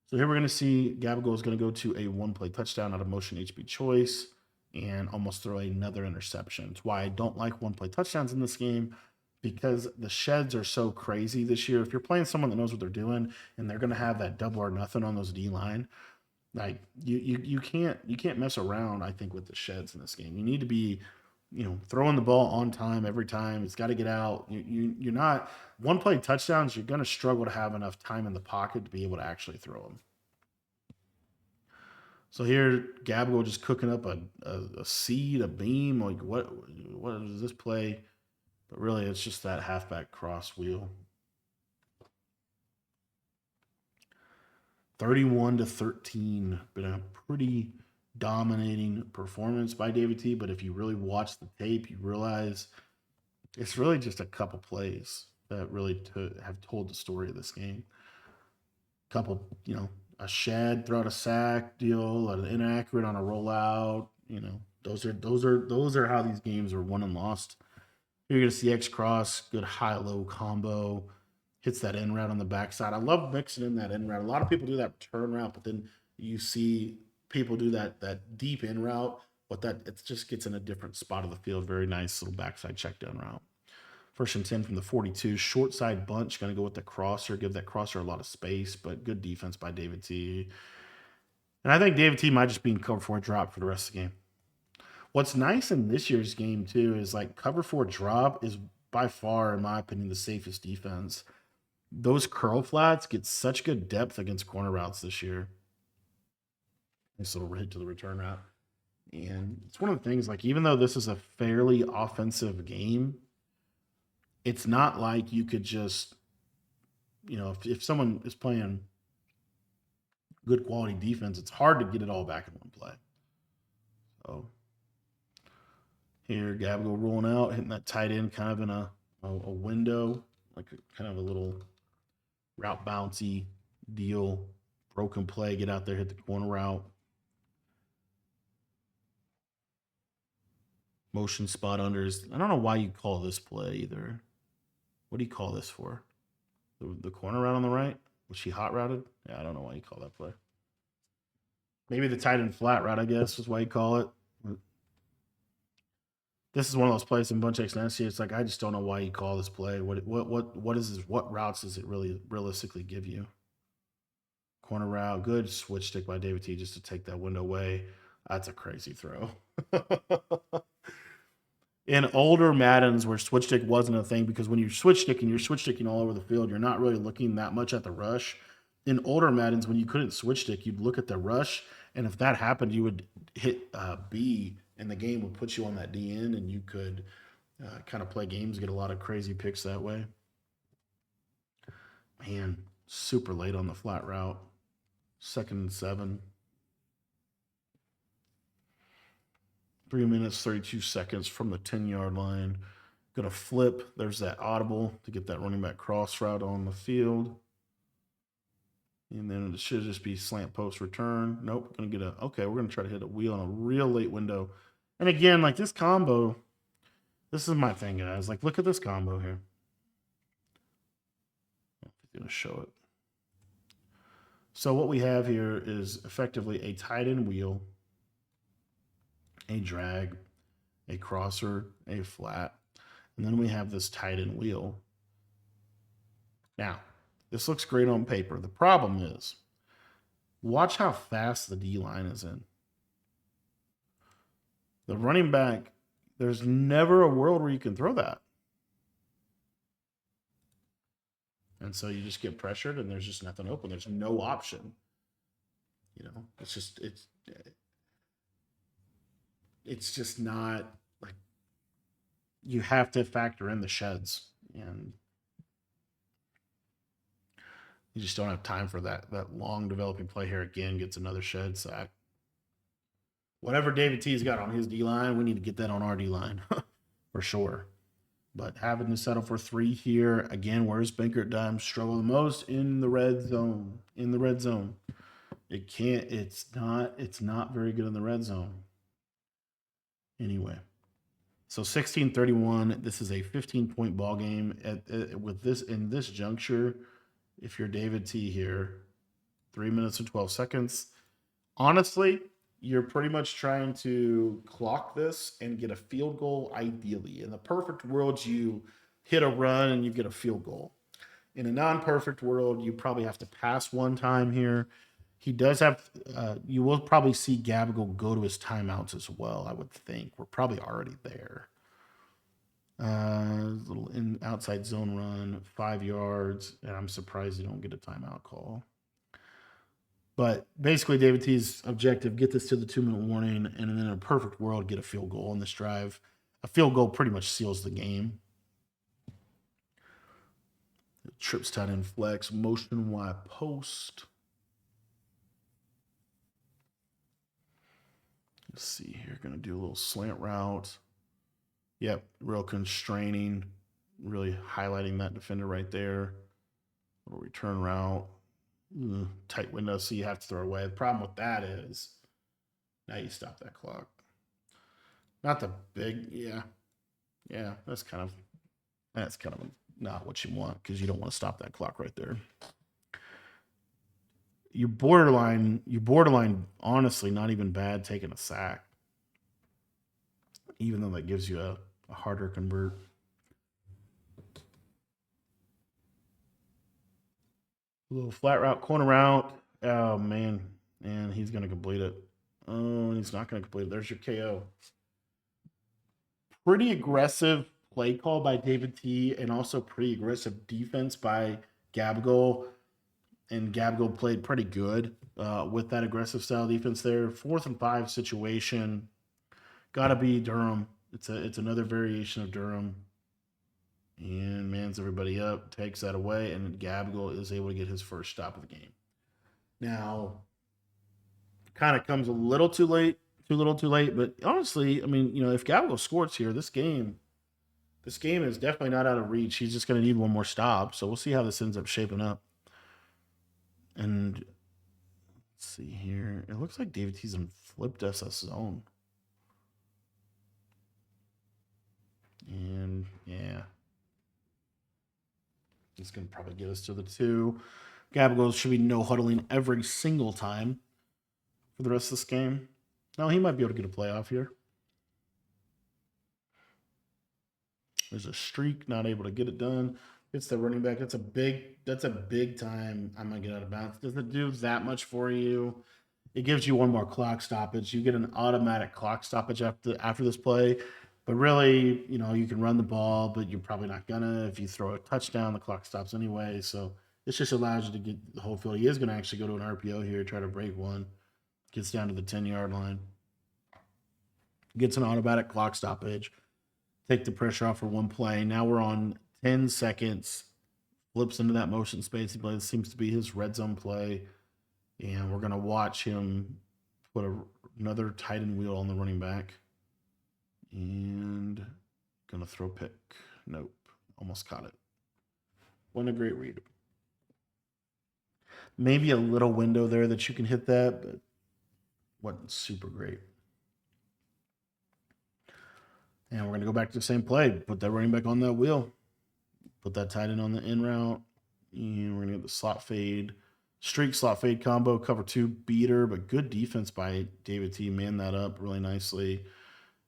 So here we're going to see Gabagool is going to go to a one-play touchdown out of motion HB choice and almost throw another interception. It's why I don't like one-play touchdowns in this game, because the sheds are so crazy this year. If you're playing someone that knows what they're doing and they're going to have that double or nothing on those D-line, like you can't mess around, I think, with the sheds in this game. You need to be, throwing the ball on time every time. It's got to get out. You're not one play touchdowns. You're going to struggle to have enough time in the pocket to be able to actually throw them. So here, Gabagool just cooking up a seed, a beam. Like what is this play? But really, it's just that halfback cross wheel. 31-13. Been a pretty dominating performance by David T. But if you really watch the tape, you realize it's really just a couple plays that really have told the story of this game. Couple, a shed, throw out a sack deal, an inaccurate on a rollout. Those are how these games are won and lost. You're gonna see X cross, good high low combo, hits that in route on the backside. I love mixing in that in route. A lot of people do that turn route, but then you see people do that deep in route, but that it just gets in a different spot of the field. Very nice little backside check down route. First and 10 from the 42. Short side bunch. Going to go with the crosser. Give that crosser a lot of space, but good defense by David T. And I think David T might just be in cover 4 drop for the rest of the game. What's nice in this year's game, too, is like cover 4 drop is by far, in my opinion, the safest defense. Those curl flats get such good depth against corner routes this year. Nice little hit to the return route. And it's one of the things, like, even though this is a fairly offensive game, it's not like you could just, if someone is playing good quality defense, it's hard to get it all back in one play. So here, Gabago rolling out, hitting that tight end kind of in a window, like kind of a little route bouncy deal, broken play, get out there, hit the corner route. Motion spot unders. I don't know why you call this play either. What do you call this for? The corner route on the right? Was she hot routed? Yeah, I don't know why you call that play. Maybe the tight end flat route, I guess, is why you call it. This is one of those plays in Bunch X Nasty. It's like I just don't know why you call this play. What is this? What routes does it really realistically give you? Corner route, good switch stick by David T just to take that window away. That's a crazy throw. In older Maddens where switch stick wasn't a thing, because when you're switch sticking all over the field, you're not really looking that much at the rush. In older Maddens, when you couldn't switch stick, you'd look at the rush, and if that happened, you would hit B, and the game would put you on that D end, and you could kind of play games, get a lot of crazy picks that way. Man, super late on the flat route. 2nd and 7. 3 minutes, 32 seconds from the 10-yard line. Going to flip. There's that audible to get that running back cross route on the field. And then it should just be slant post return. Nope. Going to get okay, we're going to try to hit a wheel on a real late window. And again, like this combo, this is my thing, guys. Like, look at this combo here. I'm going to show it. So what we have here is effectively a tight end wheel, a drag, a crosser, a flat, and then we have this tight end wheel. Now, this looks great on paper. The problem is, watch how fast the D line is in. The running back, there's never a world where you can throw that. And so you just get pressured and there's just nothing open. There's no option. It's just not like, you have to factor in the sheds, and you just don't have time for that long developing play here. Again, gets another shed sack. Whatever David T's got on his D-line, we need to get that on our D-line for sure. But having to settle for 3 here, again, where's Binkert Dimes struggle the most? In the red zone. It's not very good in the red zone. Anyway, so 16-31. This is a 15-point ball game. In this juncture, if you're David T here, 3 minutes and 12 seconds. Honestly, you're pretty much trying to clock this and get a field goal ideally. In the perfect world, you hit a run and you get a field goal. In a non-perfect world, you probably have to pass one time here. He does have, you will probably see Gabago go to his timeouts as well, I would think. We're probably already there. Little outside zone run, 5 yards, and I'm surprised you don't get a timeout call. But basically, David T's objective, get this to the 2-minute warning, and then in a perfect world, get a field goal on this drive. A field goal pretty much seals the game. Trips tight end flex, motion Y post. Let's see here. Going to do a little slant route. Yep, real constraining. Really highlighting that defender right there. Little return route. tight window, so you have to throw away. The problem with that is now you stop that clock. Not the big, yeah. That's kind of not what you want because you don't want to stop that clock right there. You borderline, honestly, not even bad taking a sack, even though that gives you a harder convert. A little flat route, corner route. Oh man, and he's gonna complete it. Oh, and he's not gonna complete it. There's your KO. Pretty aggressive play call by David T, and also pretty aggressive defense by Gabgol. And Gabgol played pretty good with that aggressive style defense there. 4th and 5 situation. Gotta be Durham. It's another variation of Durham. And mans everybody up, takes that away, and Gabgol is able to get his first stop of the game. Now, kind of comes a little too late, too little too late. But honestly, I mean, if Gabgol scores here, this game is definitely not out of reach. He's just going to need one more stop. So we'll see how this ends up shaping up. And let's see here. It looks like David T's in flipped SS zone. And yeah. He's going to probably get us to the 2. Gabgol should be no huddling every single time for the rest of this game. Now he might be able to get a playoff here. There's a streak, not able to get it done. It's the running back. That's a big time. I'm gonna get out of bounds. Doesn't do that much for you. It gives you one more clock stoppage. You get an automatic clock stoppage after this play. But really, you can run the ball, but you're probably not gonna. If you throw a touchdown, the clock stops anyway. So this just allows you to get the whole field. He is gonna actually go to an RPO here, try to break one. Gets down to the 10-yard line. Gets an automatic clock stoppage. Take the pressure off for one play. Now we're on 10 seconds. Flips into that motion space. He seems to be his red zone play. And we're going to watch him put another tight end wheel on the running back. And going to throw pick. Nope. Almost caught it. Wasn't a great read. Maybe a little window there that you can hit that, but wasn't super great. And we're going to go back to the same play. Put that running back on that wheel. Put that tight end on the in route. And we're going to get the slot fade. Streak slot fade combo. Cover 2 beater. But good defense by David T. Man that up really nicely.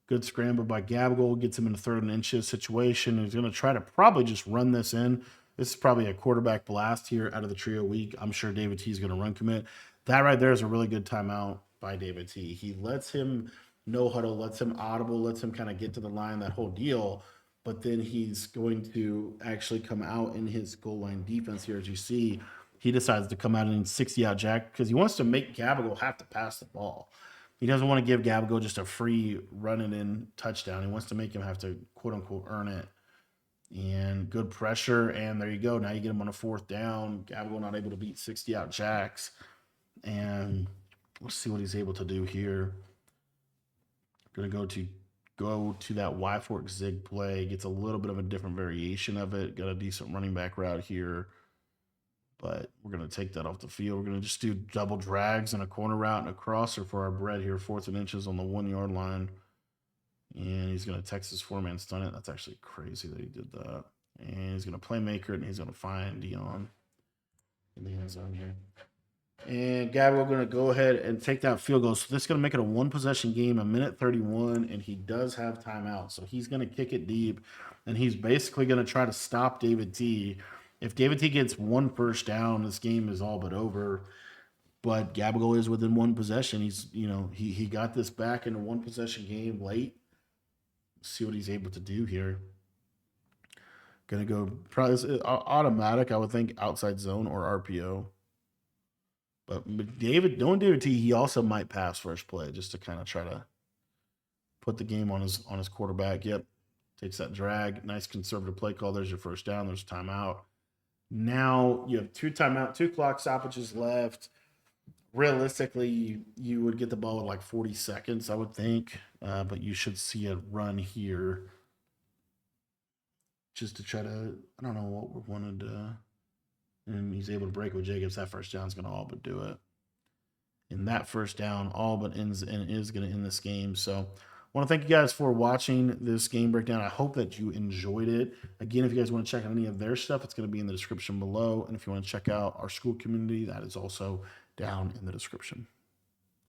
Good scramble by Gabgol. Gets him in a 3rd and inches situation. He's going to try to probably just run this in. This is probably a quarterback blast here out of the trio week. I'm sure David T is going to run commit. That right there is a really good timeout by David T. He lets him no huddle, lets him audible, lets him kind of get to the line, that whole deal. But then he's going to actually come out in his goal line defense here. As you see, he decides to come out in 60-out jack because he wants to make Gabgol have to pass the ball. He doesn't want to give Gabgol just a free run-in touchdown. He wants to make him have to, quote-unquote, earn it. And good pressure, and there you go. Now you get him on a 4th down. Gabgol not able to beat 60-out jacks. And let's see what he's able to do here. Going to go to that Y fork zig play. Gets a little bit of a different variation of it. Got a decent running back route here. But we're going to take that off the field. We're going to just do double drags and a corner route and a crosser for our bread here. 4th and inches on the 1-yard line. And he's going to Texas 4-man stun it. That's actually crazy that he did that. And he's going to playmaker it, and he's going to find Dion in the end zone here. And Gabriel going to go ahead and take that field goal. So this is going to make it a 1-possession game, 1:31, and he does have timeout. So he's going to kick it deep, and he's basically going to try to stop David T. If David T gets 1 first down, this game is all but over. But Gabriel is within 1 possession. He's, he got this back in a 1-possession game late. See what he's able to do here. Going to go probably automatic, I would think, outside zone or RPO. But David T, he also might pass first play just to kind of try to put the game on his quarterback. Yep, takes that drag. Nice conservative play call. There's your first down. There's timeout. Now you have 2 clock stoppages left. Realistically, you would get the ball with like 40 seconds, I would think. But you should see a run here just to try to, I don't know what we wanted to. And he's able to break with Jacobs. That first down is going to all but do it. And that first down all but ends and is going to end this game. So I want to thank you guys for watching this game breakdown. I hope that you enjoyed it. Again, if you guys want to check out any of their stuff, it's going to be in the description below. And if you want to check out our school community, that is also down in the description.